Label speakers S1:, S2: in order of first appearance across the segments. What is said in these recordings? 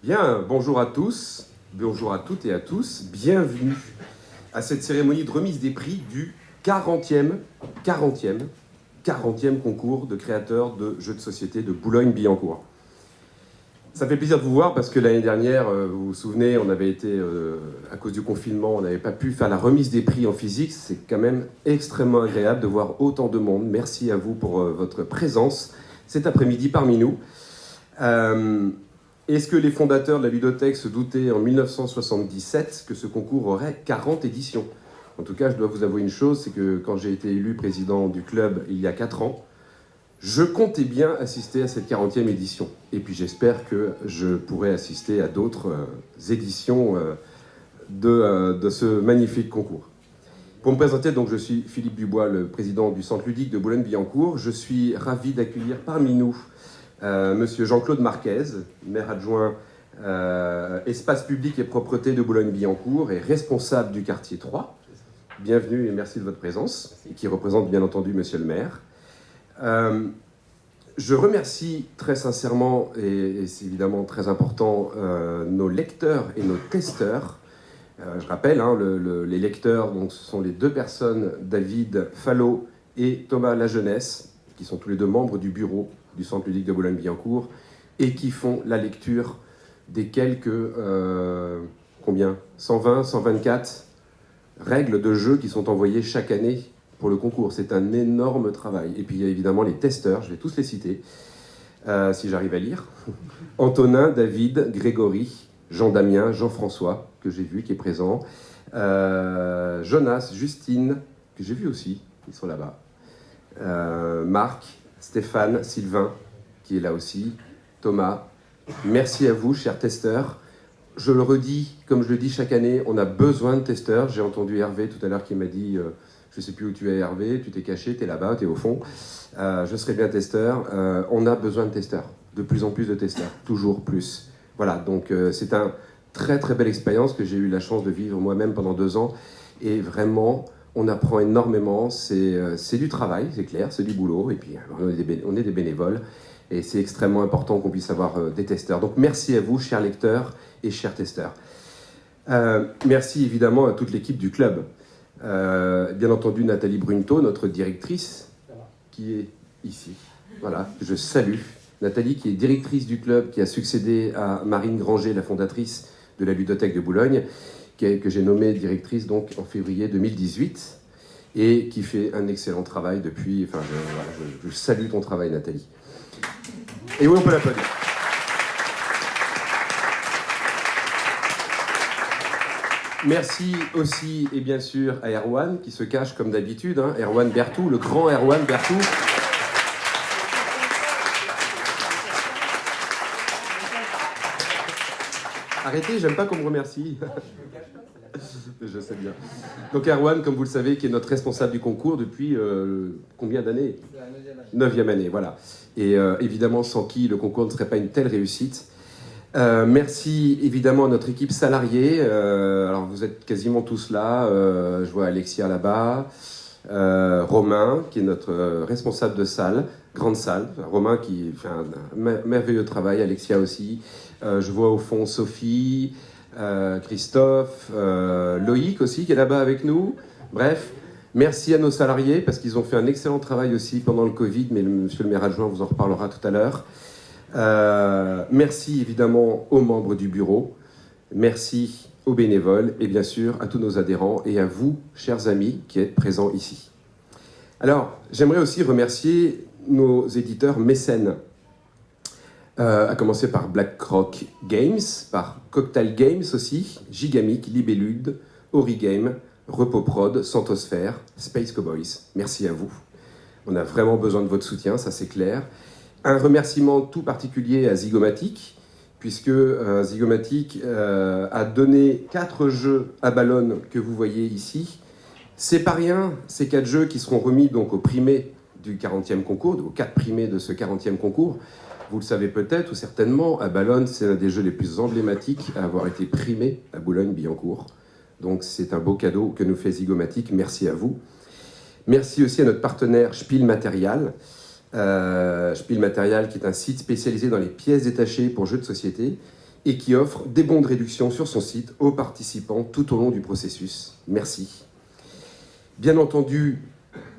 S1: Bien, bonjour à tous, bonjour à toutes et à tous, bienvenue à cette cérémonie de remise des prix du 40e concours de créateurs de jeux de société de Boulogne-Billancourt. Ça fait plaisir de vous voir parce que l'année dernière, vous vous souvenez, on avait été, à cause du confinement, on n'avait pas pu faire la remise des prix en physique. C'est quand même extrêmement agréable de voir autant de monde. Merci à vous pour votre présence cet après-midi parmi nous. Est-ce que les fondateurs de la ludothèque se doutaient en 1977 que ce concours aurait 40 éditions? En tout cas, je dois vous avouer une chose, c'est que quand j'ai été élu président du club il y a 4 ans, je comptais bien assister à cette 40e édition. Et puis j'espère que je pourrai assister à d'autres éditions de ce magnifique concours. Pour me présenter, donc, je suis Philippe Dubois, le président du centre ludique de Boulogne-Billancourt. Je suis ravi d'accueillir parmi nous Monsieur Jean-Claude Marquez, maire adjoint espace public et propreté de Boulogne-Billancourt et responsable du quartier 3. Bienvenue et merci de votre présence, et qui représente bien entendu Monsieur le maire. Je remercie très sincèrement, et c'est évidemment très important, nos lecteurs et nos testeurs. Je rappelle, les lecteurs, donc, ce sont les deux personnes, David Fallot et Thomas Lajeunesse, qui sont tous les deux membres du bureau du centre ludique de Boulogne-Billancourt, et qui font la lecture des quelques, 120, 124 règles de jeu qui sont envoyées chaque année pour le concours. C'est un énorme travail. Et puis il y a évidemment les testeurs, je vais tous les citer, si j'arrive à lire. Antonin, David, Grégory, Jean-Damien, Jean-François, que j'ai vu, qui est présent. Jonas, Justine, que j'ai vu aussi, ils sont là-bas. Marc, Stéphane, Sylvain, qui est là aussi. Thomas, merci à vous, chers testeurs. Je le redis, comme je le dis chaque année, on a besoin de testeurs. J'ai entendu Hervé tout à l'heure qui m'a dit je ne sais plus où tu es, Hervé, tu t'es caché, tu es là-bas, tu es au fond. Je serai bien testeur. On a besoin de testeurs, de plus en plus de testeurs, toujours plus. Voilà, donc c'est une très très belle expérience que j'ai eu la chance de vivre moi-même pendant 2 ans. Et vraiment, on apprend énormément. C'est du travail, c'est clair, c'est du boulot. Et puis, on est des bénévoles. Et c'est extrêmement important qu'on puisse avoir des testeurs. Donc merci à vous, chers lecteurs et chers testeurs. Merci évidemment à toute l'équipe du club. Bien entendu, Nathalie Brunto, notre directrice, qui est ici. Voilà, je salue Nathalie, qui est directrice du club, qui a succédé à Marine Granger, la fondatrice de la ludothèque de Boulogne, que j'ai nommée directrice donc en février 2018, et qui fait un excellent travail depuis. Enfin, je salue ton travail, Nathalie. Et oui, on peut l'applaudir. Merci aussi, et bien sûr, à Erwan, qui se cache comme d'habitude. Erwan Bertou, le grand Erwan Bertou. Arrêtez, j'aime pas qu'on me remercie. Je sais bien. Donc Erwan, comme vous le savez, qui est notre responsable du concours depuis combien d'années? 9e année, voilà. Et évidemment, sans qui le concours ne serait pas une telle réussite. Merci évidemment à notre équipe salariée. Alors vous êtes quasiment tous là. Je vois Alexia là-bas. Romain, qui est notre responsable de salle, grande salle. Romain qui fait un merveilleux travail. Alexia aussi. Je vois au fond Sophie, Christophe, Loïc aussi qui est là-bas avec nous. Bref, merci à nos salariés parce qu'ils ont fait un excellent travail aussi pendant le Covid, mais monsieur le maire adjoint vous en reparlera tout à l'heure. Merci évidemment aux membres du bureau, merci aux bénévoles et bien sûr à tous nos adhérents et à vous, chers amis, qui êtes présents ici. Alors, j'aimerais aussi remercier nos éditeurs mécènes, à commencer par BlackRock Games, par Cocktail Games aussi, Gigamic, Libellude, Origame, Repoprod, Santosphère, Space Cowboys. Merci à vous. On a vraiment besoin de votre soutien, ça c'est clair. Un remerciement tout particulier à Zygomatic, puisque Zygomatic a donné 4 jeux à Ballonne que vous voyez ici. C'est pas rien, ces 4 jeux qui seront remis donc aux primés du 40e concours, aux 4 primés de ce 40e concours. Vous le savez peut-être ou certainement, à Ballonne, c'est l'un des jeux les plus emblématiques à avoir été primé à Boulogne-Billancourt. Donc c'est un beau cadeau que nous fait Zygomatic, merci à vous. Merci aussi à notre partenaire Spiel Material. Spiel Material qui est un site spécialisé dans les pièces détachées pour jeux de société et qui offre des bons de réduction sur son site aux participants tout au long du processus. Merci. Bien entendu,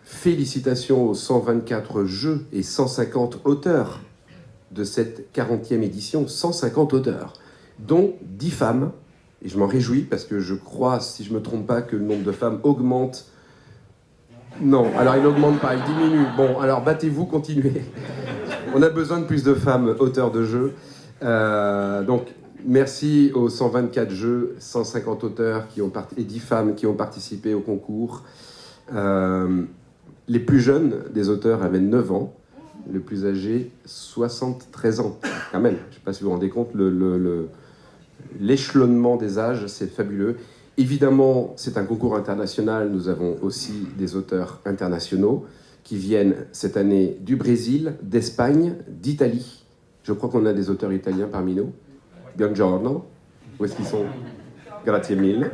S1: félicitations aux 124 jeux et 150 auteurs de cette 40e édition, 150 auteurs, dont 10 femmes, et je m'en réjouis parce que je crois, si je ne me trompe pas, que le nombre de femmes augmente. Non, alors il n'augmente pas, il diminue. Bon, alors battez-vous, continuez. On a besoin de plus de femmes auteurs de jeux. Donc, merci aux 124 jeux, 150 auteurs et 10 femmes qui ont participé au concours. Les plus jeunes des auteurs avaient 9 ans, le plus âgé 73 ans. Quand même, je ne sais pas si vous vous rendez compte, l'échelonnement des âges, c'est fabuleux. Évidemment, c'est un concours international, nous avons aussi des auteurs internationaux qui viennent cette année du Brésil, d'Espagne, d'Italie. Je crois qu'on a des auteurs italiens parmi nous. Buongiorno. Où est-ce qu'ils sont? Grazie mille.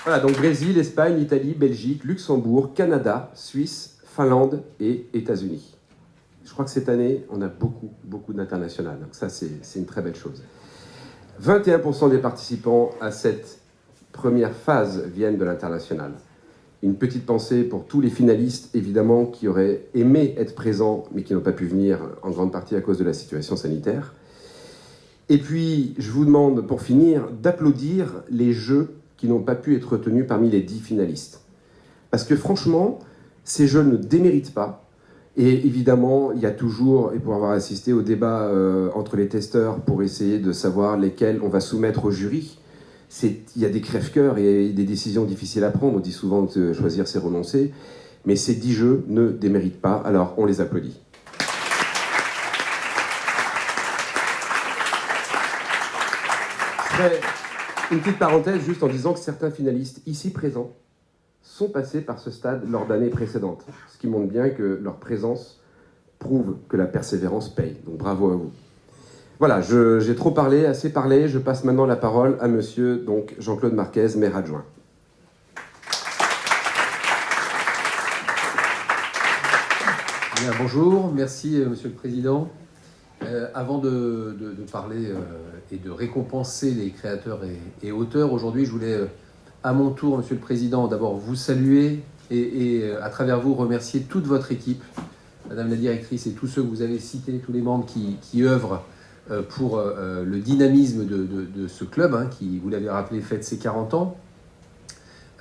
S1: Voilà, donc Brésil, Espagne, Italie, Belgique, Luxembourg, Canada, Suisse, Finlande et États-Unis. Je crois que cette année, on a beaucoup d'international. Donc ça, c'est une très belle chose. 21% des participants à cette première phase viennent de l'international. Une petite pensée pour tous les finalistes, évidemment, qui auraient aimé être présents, mais qui n'ont pas pu venir en grande partie à cause de la situation sanitaire. Et puis, je vous demande, pour finir, d'applaudir les jeux qui n'ont pas pu être retenus parmi les 10 finalistes. Parce que franchement, ces jeux ne déméritent pas. Et évidemment, il y a toujours, et pour avoir assisté au débat entre les testeurs pour essayer de savoir lesquels on va soumettre au jury, il y a des crève-cœurs et des décisions difficiles à prendre. On dit souvent que choisir, c'est renoncer. Mais ces 10 jeux ne déméritent pas, alors on les applaudit. Une petite parenthèse juste en disant que certains finalistes ici présents sont passés par ce stade lors d'années précédentes, ce qui montre bien que leur présence prouve que la persévérance paye. Donc bravo à vous. Voilà, j'ai trop parlé, assez parlé. Je passe maintenant la parole à monsieur donc Jean-Claude Marquez, maire adjoint.
S2: Bien, bonjour, merci Monsieur le Président. Avant de parler et de récompenser les créateurs et auteurs, aujourd'hui je voulais à mon tour, Monsieur le Président, d'abord vous saluer et à travers vous remercier toute votre équipe, Madame la Directrice et tous ceux que vous avez cités, tous les membres qui œuvrent pour le dynamisme de ce club, hein, qui, vous l'avez rappelé, fête ses 40 ans.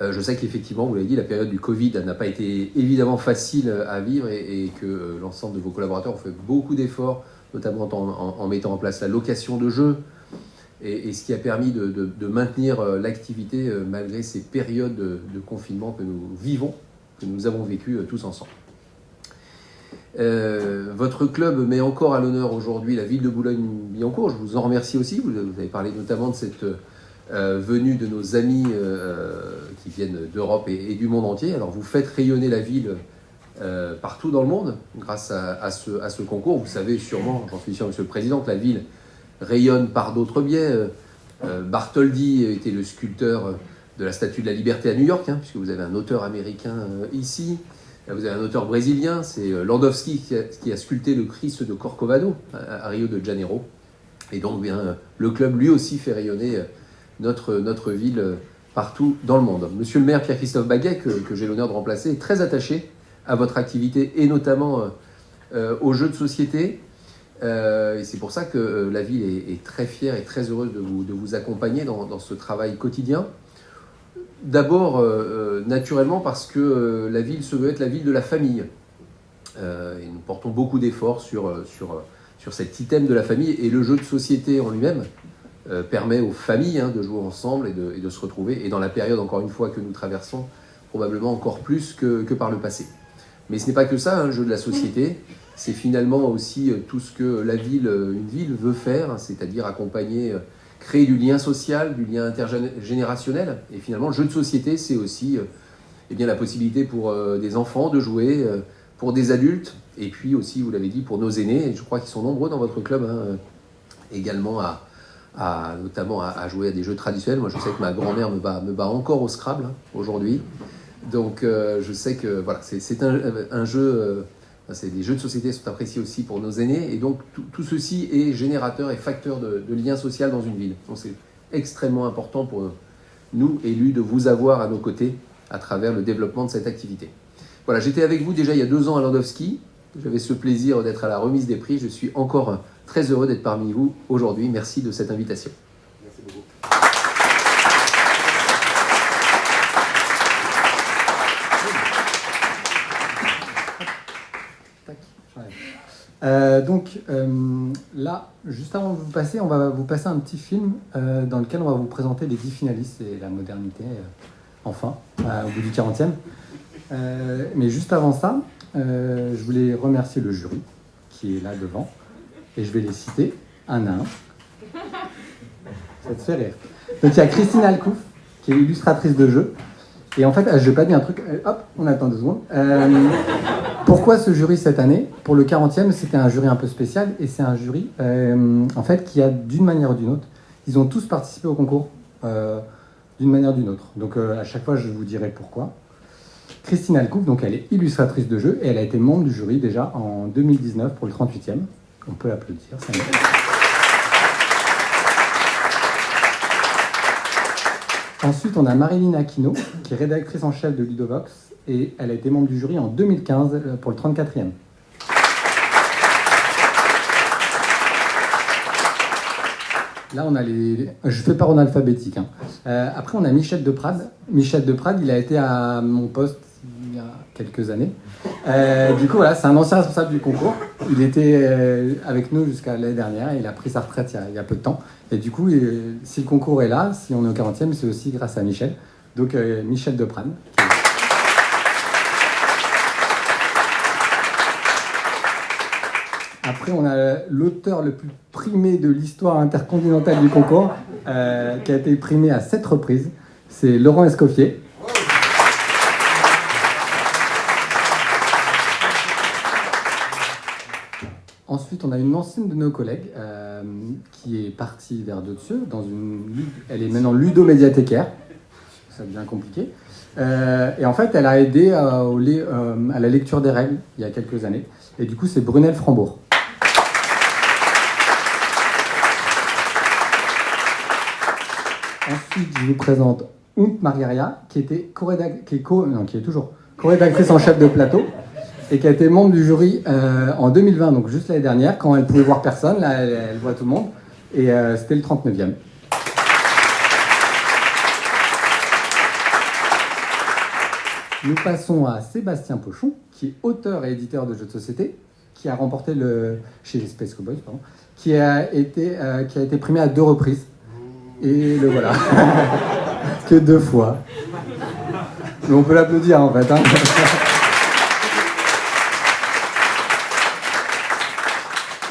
S2: Je sais qu'effectivement, vous l'avez dit, la période du Covid n'a pas été évidemment facile à vivre et que l'ensemble de vos collaborateurs ont fait beaucoup d'efforts, notamment en mettant en place la location de jeux, et ce qui a permis de maintenir l'activité malgré ces périodes de confinement que nous vivons, que nous avons vécues tous ensemble. Votre club met encore à l'honneur aujourd'hui la ville de Boulogne-Billancourt. Je vous en remercie aussi. Vous avez parlé notamment de cette venue de nos amis qui viennent d'Europe et du monde entier. Alors vous faites rayonner la ville partout dans le monde grâce à ce concours. Vous savez sûrement, j'en suis sûr, Monsieur le Président, que la ville rayonne par d'autres biais. Bartholdi était le sculpteur de la Statue de la Liberté à New York, hein, puisque vous avez un auteur américain ici. Vous avez un auteur brésilien, c'est Landowski qui a sculpté le Christ de Corcovado à Rio de Janeiro. Et donc bien, le club lui aussi fait rayonner notre ville partout dans le monde. Monsieur le maire Pierre-Christophe Baguet, que j'ai l'honneur de remplacer, est très attaché à votre activité et notamment aux jeux de société. Et c'est pour ça que la ville est très fière et très heureuse de vous accompagner dans ce travail quotidien. D'abord, naturellement, parce que la ville se veut être la ville de la famille. Et nous portons beaucoup d'efforts sur cet item de la famille. Et le jeu de société en lui-même permet aux familles de jouer ensemble et de se retrouver. Et dans la période, encore une fois, que nous traversons, probablement encore plus que par le passé. Mais ce n'est pas que ça, un jeu de la société. C'est finalement aussi tout ce que une ville veut faire, c'est-à-dire accompagner... créer du lien social, du lien intergénérationnel. Et finalement, le jeu de société, c'est aussi la possibilité pour des enfants de jouer, pour des adultes, et puis aussi, vous l'avez dit, pour nos aînés. Et je crois qu'ils sont nombreux dans votre club, également notamment à jouer à des jeux traditionnels. Moi, je sais que ma grand-mère me bat encore au Scrabble aujourd'hui. Donc, je sais que voilà, c'est un jeu Les jeux de société sont appréciés aussi pour nos aînés, et donc tout ceci est générateur et facteur de lien social dans une ville. Donc c'est extrêmement important pour nous, élus, de vous avoir à nos côtés à travers le développement de cette activité. Voilà, j'étais avec vous déjà il y a 2 ans à Landowski. J'avais ce plaisir d'être à la remise des prix. Je suis encore très heureux d'être parmi vous aujourd'hui. Merci de cette invitation.
S1: Merci beaucoup.
S3: Là, juste avant de vous passer, on va vous passer un petit film dans lequel on va vous présenter les 10 finalistes et la modernité, enfin, au bout du 40e. Mais juste avant ça, je voulais remercier le jury qui est là devant, et je vais les citer un à un. Ça te fait rire. Donc il y a Christine Alcouf, qui est illustratrice de jeux. Et en fait, je vais pas dire un truc, hop, on attend 2 secondes. Pourquoi ce jury cette année? Pour le 40e, c'était un jury un peu spécial, et c'est un jury en fait, qui a d'une manière ou d'une autre, ils ont tous participé au concours d'une manière ou d'une autre. Donc à chaque fois, je vous dirai pourquoi. Christine Alcouf, donc elle est illustratrice de jeux, et elle a été membre du jury déjà en 2019 pour le 38e. On peut l'applaudir, ça mérite. Ensuite, on a Marilyn Aquino, qui est rédactrice en chef de Ludovox, et elle a été membre du jury en 2015 pour le 34e. Là, on a les... Je fais par ordre alphabétique. Après, on a Michel Deprade. Michel Deprade, il a été à mon poste il y a quelques années. Du coup, voilà, c'est un ancien responsable du concours. Il était avec nous jusqu'à l'année dernière, et il a pris sa retraite il y a peu de temps. Et du coup, si le concours est là, si on est au 40e, c'est aussi grâce à Michel. Donc, Michel Deprade. Après, on a l'auteur le plus primé de l'histoire intercontinentale du concours, qui a été primé à 7 reprises. C'est Laurent Escoffier. Ensuite, on a une ancienne de nos collègues qui est partie vers d'autres cieux. Elle est maintenant ludomédiathécaire. Ça devient compliqué. Et en fait, elle a aidé à la lecture des règles il y a quelques années. Et du coup, c'est Brunel Frambourg. Ensuite, je vous présente Oump Margaria, qui est toujours co-rédactrice en chef de plateau, et qui a été membre du jury en 2020, donc juste l'année dernière, quand elle pouvait voir personne. Là, elle voit tout le monde. Et c'était le 39e. Nous passons à Sébastien Pochon, qui est auteur et éditeur de jeux de société, qui a remporté chez Space Cowboys, pardon, qui a été primé à 2 reprises. Et le voilà. Que 2 fois. Mais on peut l'applaudir en fait.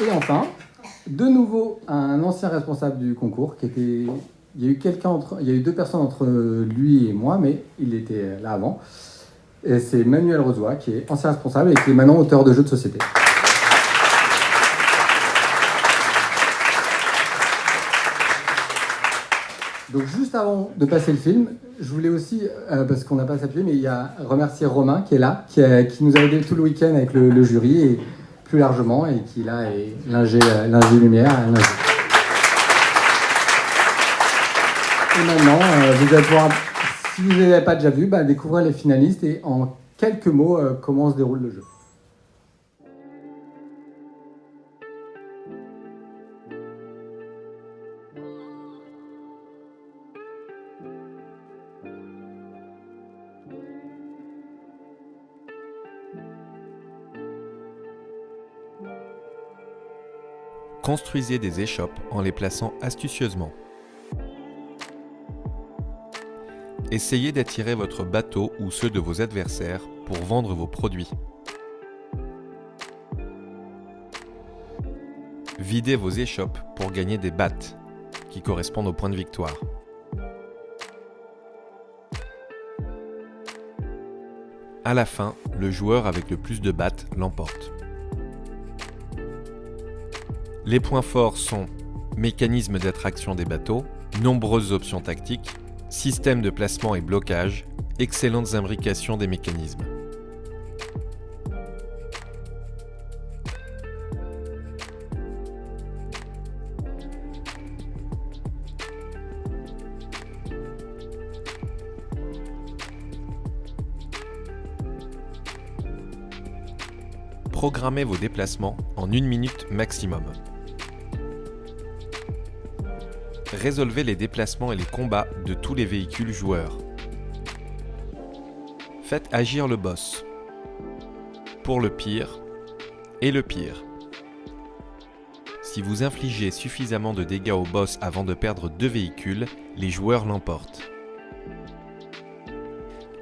S3: Et enfin, de nouveau, un ancien responsable du concours qui était... Il y a eu 2 personnes entre lui et moi, mais il était là avant. Et c'est Manuel Rozoy, qui est ancien responsable et qui est maintenant auteur de jeux de société. Donc juste avant de passer le film, je voulais aussi, parce qu'on n'a pas s'appuyer, mais il y a remercier Romain qui est là, qui nous a aidé tout le week-end avec le jury et plus largement, et qui là est l'ingé lumière. Et maintenant, vous allez pouvoir, si vous ne l'avez pas déjà vu, découvrir les finalistes et en quelques mots comment se déroule le jeu.
S4: Construisez des échoppes en les plaçant astucieusement. Essayez d'attirer votre bateau ou ceux de vos adversaires pour vendre vos produits. Videz vos échoppes pour gagner des battes, qui correspondent aux points de victoire. À la fin, le joueur avec le plus de battes l'emporte. Les points forts sont mécanisme d'attraction des bateaux, nombreuses options tactiques, système de placement et blocage, excellentes imbrications des mécanismes. Programmez vos déplacements en 1 minute maximum. Résolvez les déplacements et les combats de tous les véhicules joueurs. Faites agir le boss. Pour le pire et le pire. Si vous infligez suffisamment de dégâts au boss avant de perdre 2 véhicules, les joueurs l'emportent.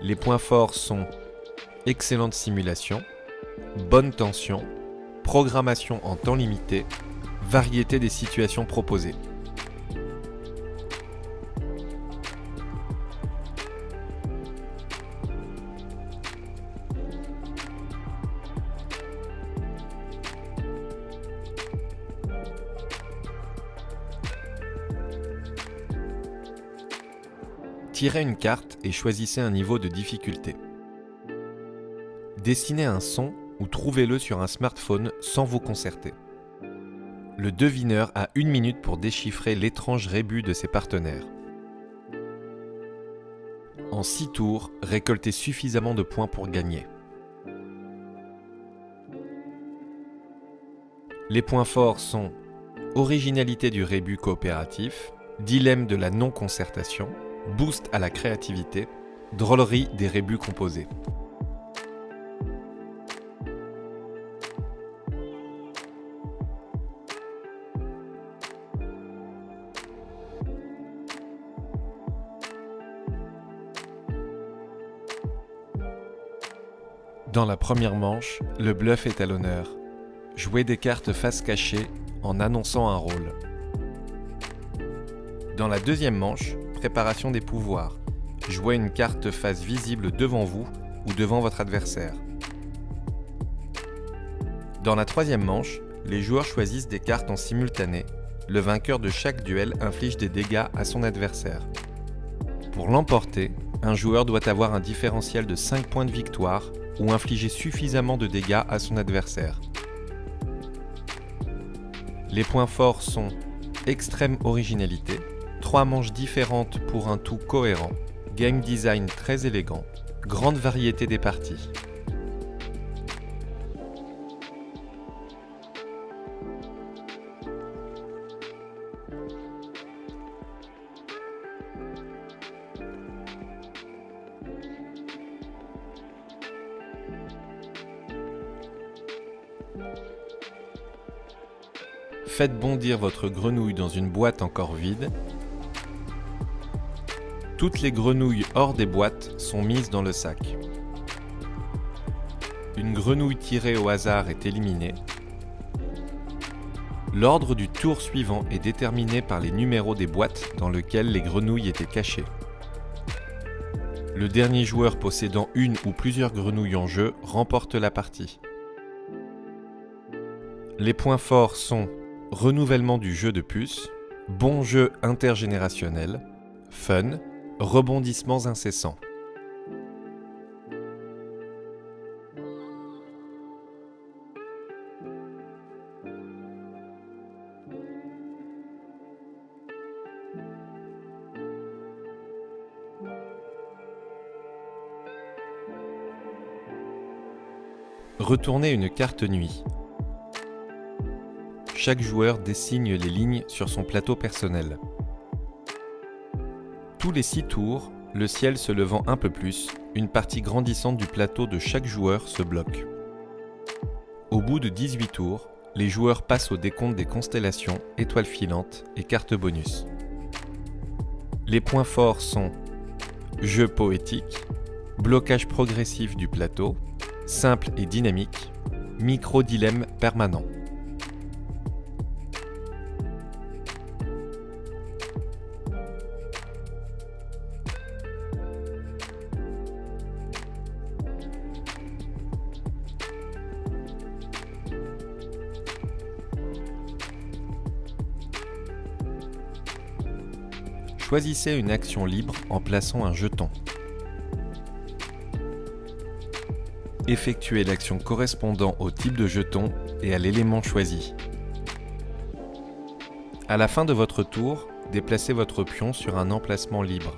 S4: Les points forts sont excellente simulation, bonne tension, programmation en temps limité, variété des situations proposées. Tirez une carte et choisissez un niveau de difficulté. Dessinez un son ou trouvez-le sur un smartphone sans vous concerter. Le devineur a 1 minute pour déchiffrer l'étrange rébus de ses partenaires. En 6 tours, récoltez suffisamment de points pour gagner. Les points forts sont originalité du rébus coopératif, dilemme de la non-concertation, boost à la créativité, drôlerie des rébus composés. Dans la première manche, le bluff est à l'honneur. Jouez des cartes face cachée en annonçant un rôle. Dans la deuxième manche, préparation des pouvoirs. Jouez une carte face visible devant vous ou devant votre adversaire. Dans la troisième manche, les joueurs choisissent des cartes en simultané. Le vainqueur de chaque duel inflige des dégâts à son adversaire. Pour l'emporter, un joueur doit avoir un différentiel de 5 points de victoire ou infliger suffisamment de dégâts à son adversaire. Les points forts sont extrême originalité, 3 manches différentes pour un tout cohérent, game design très élégant, grande variété des parties. Faites bondir votre grenouille dans une boîte encore vide. Toutes les grenouilles hors des boîtes sont mises dans le sac. Une grenouille tirée au hasard est éliminée. L'ordre du tour suivant est déterminé par les numéros des boîtes dans lesquelles les grenouilles étaient cachées. Le dernier joueur possédant une ou plusieurs grenouilles en jeu remporte la partie. Les points forts sont renouvellement du jeu de puces, bon jeu intergénérationnel, fun, rebondissements incessants. Retournez une carte nuit. Chaque joueur dessine les lignes sur son plateau personnel. Tous les 6 tours, le ciel se levant un peu plus, une partie grandissante du plateau de chaque joueur se bloque. Au bout de 18 tours, les joueurs passent au décompte des constellations, étoiles filantes et cartes bonus. Les points forts sont jeu poétique, blocage progressif du plateau, simple et dynamique, micro-dilemme permanent. Choisissez une action libre en plaçant un jeton. Effectuez l'action correspondant au type de jeton et à l'élément choisi. À la fin de votre tour, déplacez votre pion sur un emplacement libre.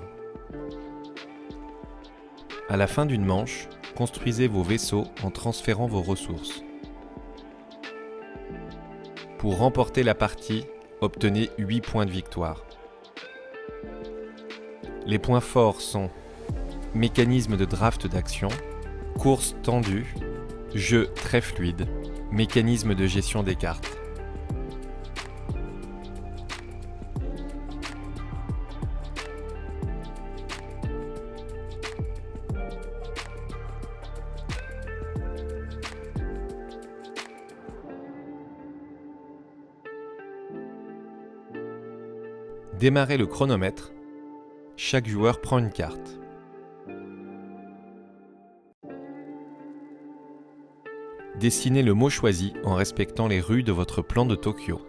S4: À la fin d'une manche, construisez vos vaisseaux en transférant vos ressources. Pour remporter la partie, obtenez 8 points de victoire. Les points forts sont mécanisme de draft d'action, course tendue, jeu très fluide, mécanisme de gestion des cartes. Démarrez le chronomètre. Chaque joueur prend une carte. Dessinez le mot choisi en respectant les rues de votre plan de Tokyo.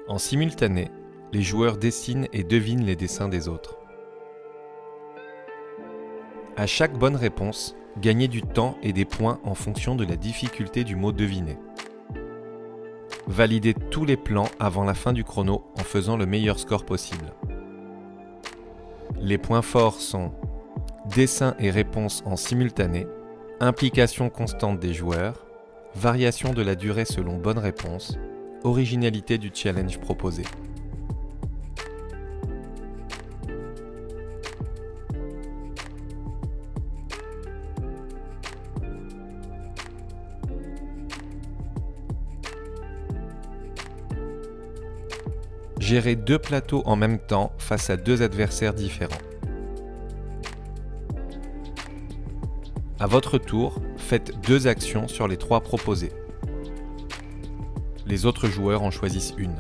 S4: En simultané, les joueurs dessinent et devinent les dessins des autres. À chaque bonne réponse, gagnez du temps et des points en fonction de la difficulté du mot deviné. Validez tous les plans avant la fin du chrono en faisant le meilleur score possible. Les points forts sont dessin et réponse en simultané, implication constante des joueurs, variation de la durée selon bonne réponse, originalité du challenge proposé. Gérez 2 plateaux en même temps face à 2 adversaires différents. À votre tour, faites 2 actions sur les 3 proposées. Les autres joueurs en choisissent une.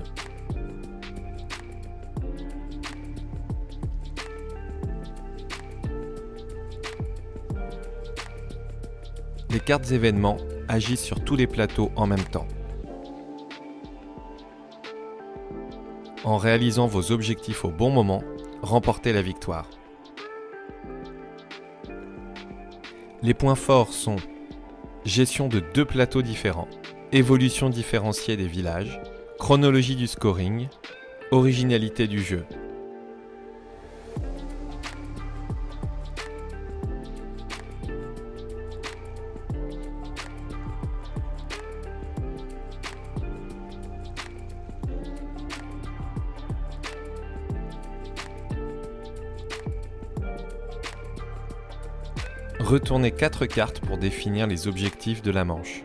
S4: Les cartes événements agissent sur tous les plateaux en même temps. En réalisant vos objectifs au bon moment, remportez la victoire. Les points forts sont gestion de 2 plateaux différents, évolution différenciée des villages, chronologie du scoring, originalité du jeu. Retournez 4 cartes pour définir les objectifs de la manche.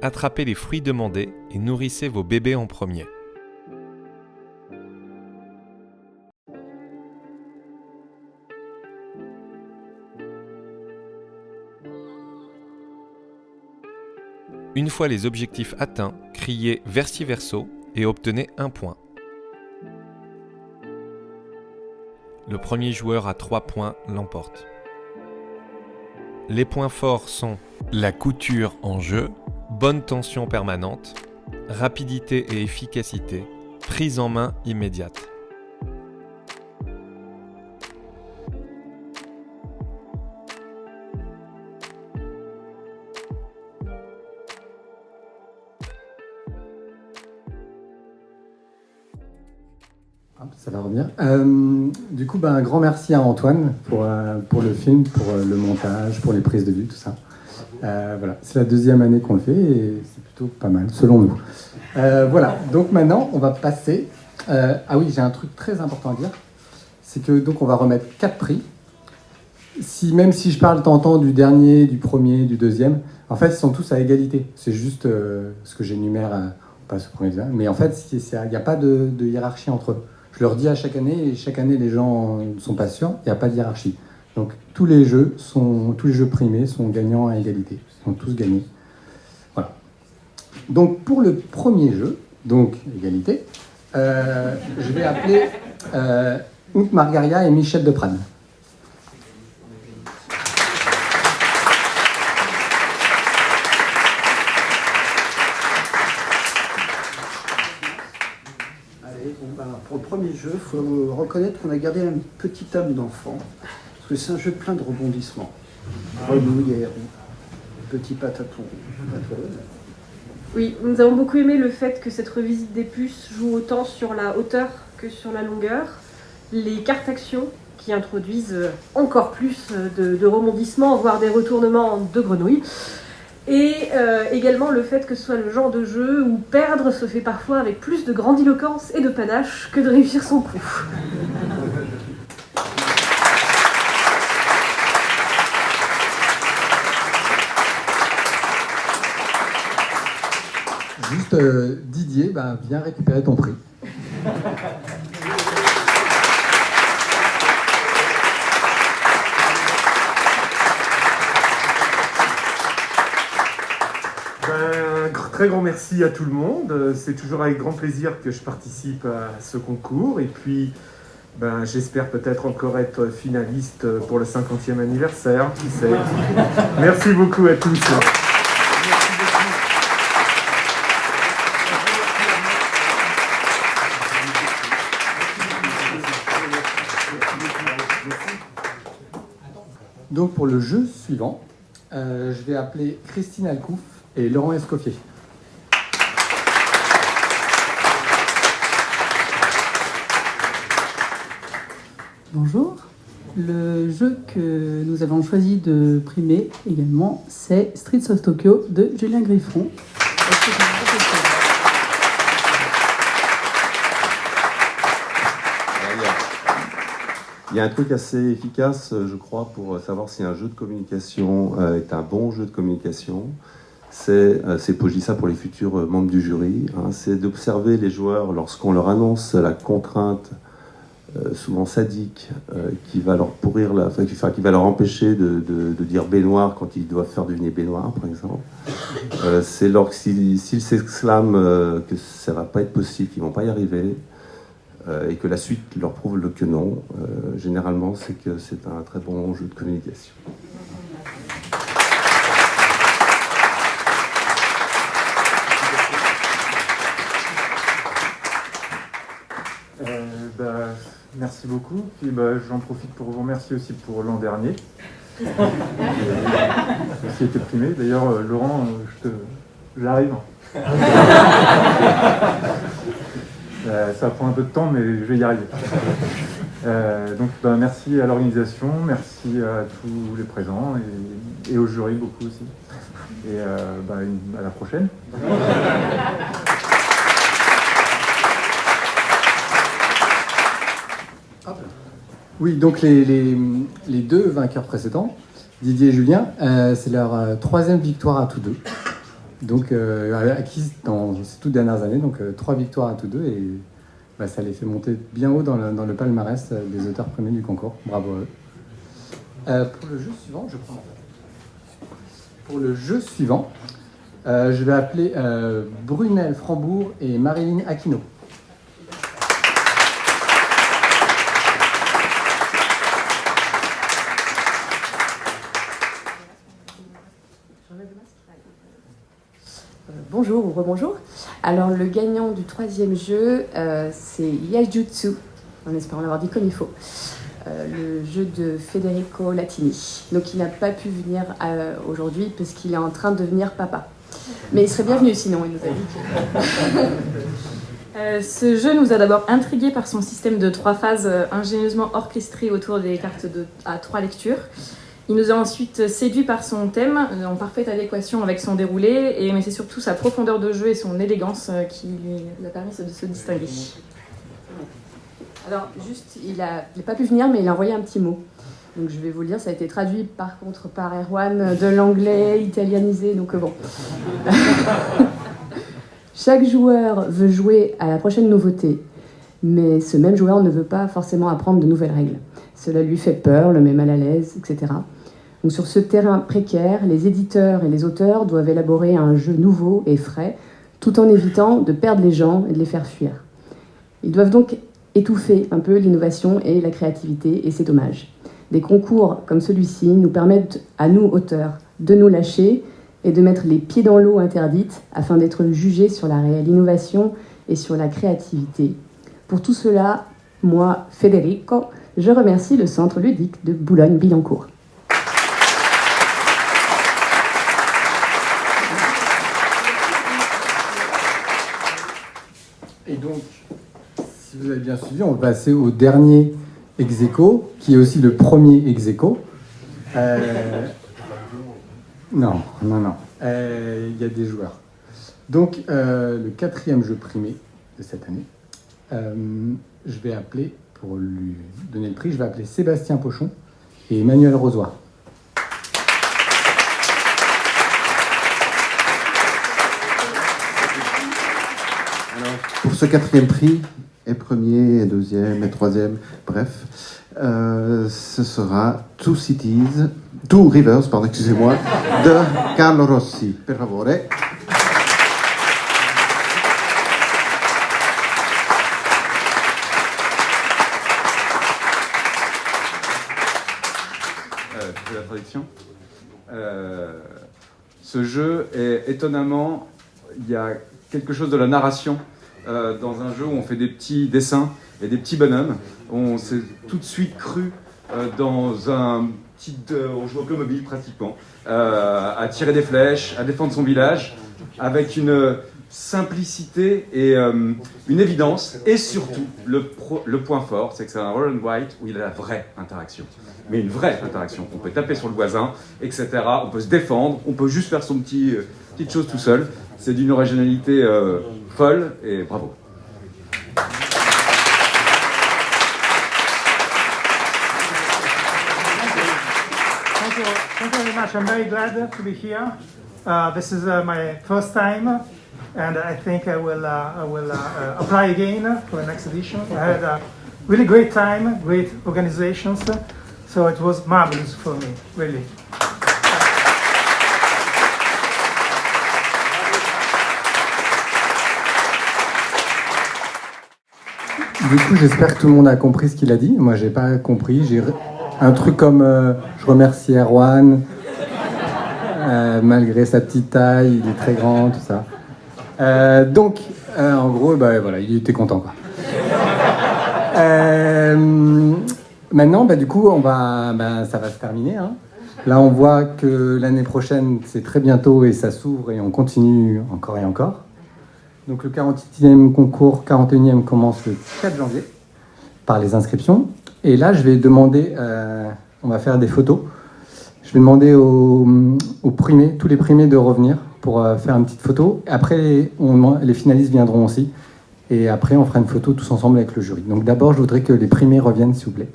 S4: Attrapez les fruits demandés et nourrissez vos bébés en premier. Une fois les objectifs atteints, criez versi verso et obtenez 1 point. Le premier joueur à 3 points l'emporte. Les points forts sont la couture en jeu, bonne tension permanente, rapidité et efficacité, prise en main immédiate.
S3: Ça va revenir. Du coup, un grand merci à Antoine pour le film, pour le montage, pour les prises de vue, tout ça. Voilà, c'est la 2e année qu'on le fait et c'est plutôt pas mal, selon nous. Voilà, donc maintenant, on va passer... ah oui, j'ai un truc très important à dire. C'est que donc on va remettre 4 prix. Même si je parle tantôt du dernier, du premier, du deuxième, en fait, ils sont tous à égalité. C'est juste ce que j'énumère, pas ce premier, mais en fait, il n'y a pas de hiérarchie entre eux. Je leur dis à chaque année, et chaque année les gens ne sont pas sûrs, il n'y a pas de hiérarchie. Donc tous les jeux primés sont gagnants à égalité, ils sont tous gagnés. Voilà. Donc pour le premier jeu, donc égalité, je vais appeler Ounk Margaria et Michel Deprane.
S5: Pour le premier jeu, il faut reconnaître qu'on a gardé un petit âme d'enfant, parce que c'est un jeu plein de rebondissements. Renouillère, petit pataton.
S6: Oui, nous avons beaucoup aimé le fait que cette revisite des puces joue autant sur la hauteur que sur la longueur. Les cartes actions qui introduisent encore plus de rebondissements, voire des retournements de grenouilles. Et également le fait que ce soit le genre de jeu où perdre se fait parfois avec plus de grandiloquence et de panache que de réussir son coup.
S3: Juste, Didier, viens récupérer ton prix.
S7: Un très grand merci à tout le monde. C'est toujours avec grand plaisir que je participe à ce concours. Et puis, j'espère peut-être encore être finaliste pour le 50e anniversaire. Qui sait. Merci beaucoup à tous.
S3: Donc pour le jeu suivant, je vais appeler Christine Alcouf et Laurent Escoffier.
S8: Bonjour. Le jeu que nous avons choisi de primer également, c'est Streets of Tokyo de Julien Griffon.
S9: Il y a un truc assez efficace, je crois, pour savoir si un jeu de communication est un bon jeu de communication. Je dis ça pour les futurs membres du jury, c'est d'observer les joueurs lorsqu'on leur annonce la contrainte, souvent sadique, qui va leur pourrir qui va leur empêcher de dire baignoire quand ils doivent faire deviner baignoire, par exemple. C'est lorsqu'ils s'exclament que ça va pas être possible, qu'ils vont pas y arriver. Et que la suite leur prouve que non. Généralement, c'est que c'est un très bon jeu de communication.
S7: Merci beaucoup. Puis, j'en profite pour vous remercier aussi pour l'an dernier. J'ai aussi été primé. D'ailleurs, Laurent, j'arrive. Ça prend un peu de temps, mais je vais y arriver. Donc, merci à l'organisation, merci à tous les présents et au jury beaucoup aussi. Et à la prochaine.
S3: Oui, donc les deux vainqueurs précédents, Didier et Julien, c'est leur troisième victoire à tous deux. Donc, acquise dans ces toutes dernières années, donc 3 victoires à tous deux, et ça les fait monter bien haut dans le palmarès des auteurs premiers du concours. Bravo à eux. Pour le jeu suivant, je vais appeler Brunel Frambourg et Marilyn Aquino.
S10: Bonjour ou rebonjour. Alors le gagnant du 3e jeu, c'est Yajutsu, en espérant l'avoir dit comme il faut, le jeu de Federico Latini. Donc il n'a pas pu venir aujourd'hui parce qu'il est en train de devenir papa. Mais il serait bienvenu sinon, il nous a dit que...
S6: Ce jeu nous a d'abord intrigués par son système de 3 phases ingénieusement orchestrées autour des cartes à 3 lectures. Il nous a ensuite séduit par son thème, en parfaite adéquation avec son déroulé, mais c'est surtout sa profondeur de jeu et son élégance qui lui a permis de se distinguer.
S10: Alors, juste, il n'a pas pu venir, mais il a envoyé un petit mot. Donc je vais vous le dire, ça a été traduit par contre par Erwan de l'anglais italianisé, donc bon. Chaque joueur veut jouer à la prochaine nouveauté, mais ce même joueur ne veut pas forcément apprendre de nouvelles règles. Cela lui fait peur, le met mal à l'aise, etc. Donc sur ce terrain précaire, les éditeurs et les auteurs doivent élaborer un jeu nouveau et frais, tout en évitant de perdre les gens et de les faire fuir. Ils doivent donc étouffer un peu l'innovation et la créativité, et c'est dommage. Des concours comme celui-ci nous permettent à nous, auteurs, de nous lâcher et de mettre les pieds dans l'eau interdite afin d'être jugés sur la réelle innovation et sur la créativité. Pour tout cela, moi, Federico, je remercie le Centre ludique de Boulogne-Billancourt.
S3: Et donc, si vous avez bien suivi, on va passer au dernier ex aequo, qui est aussi le premier ex aequo. Non. Il y a des joueurs. Donc, le 4e jeu primé de cette année, je vais appeler, pour lui donner le prix, je vais appeler Sébastien Pochon et Emmanuel Rosoir.
S11: Alors, pour ce 4e prix, et 1er, et 2e, et 3e, bref, ce sera Two Rivers, excusez-moi, de Carlo Rossi. Per favore.
S12: De la traduction. Ce jeu est étonnamment, il y a quelque chose de la narration dans un jeu où on fait des petits dessins et des petits bonhommes. On s'est tout de suite cru dans un petit... on joue au Playmobil pratiquement, à tirer des flèches, à défendre son village, avec une simplicité et une évidence, et surtout le point fort, c'est que c'est un roll and white où il y a la vraie interaction, mais une vraie interaction. On peut taper sur le voisin, etc. On peut se défendre, on peut juste faire son petite chose tout seul. C'est d'une originalité folle, et bravo.
S13: Thank you very much. I'm very glad to be here. This is my first time, and I think I will apply again for the next edition. I had a really great time, great organizations, so it was marvelous for me, really.
S3: Du coup, j'espère que tout le monde a compris ce qu'il a dit. Moi, j'ai pas compris. J'ai un truc comme je remercie Erwan, malgré sa petite taille, il est très grand, tout ça. Donc, en gros, voilà, il était content, quoi. Maintenant, du coup, ça va se terminer. Hein. Là, on voit que l'année prochaine, c'est très bientôt et ça s'ouvre et on continue encore et encore. Donc le 48e concours, 41e commence le 4 janvier par les inscriptions. Et là, je vais demander, on va faire des photos. Je vais demander aux primés, tous les primés de revenir pour faire une petite photo. Après, les finalistes viendront aussi. Et après, on fera une photo tous ensemble avec le jury. Donc d'abord, je voudrais que les primés reviennent, s'il vous plaît.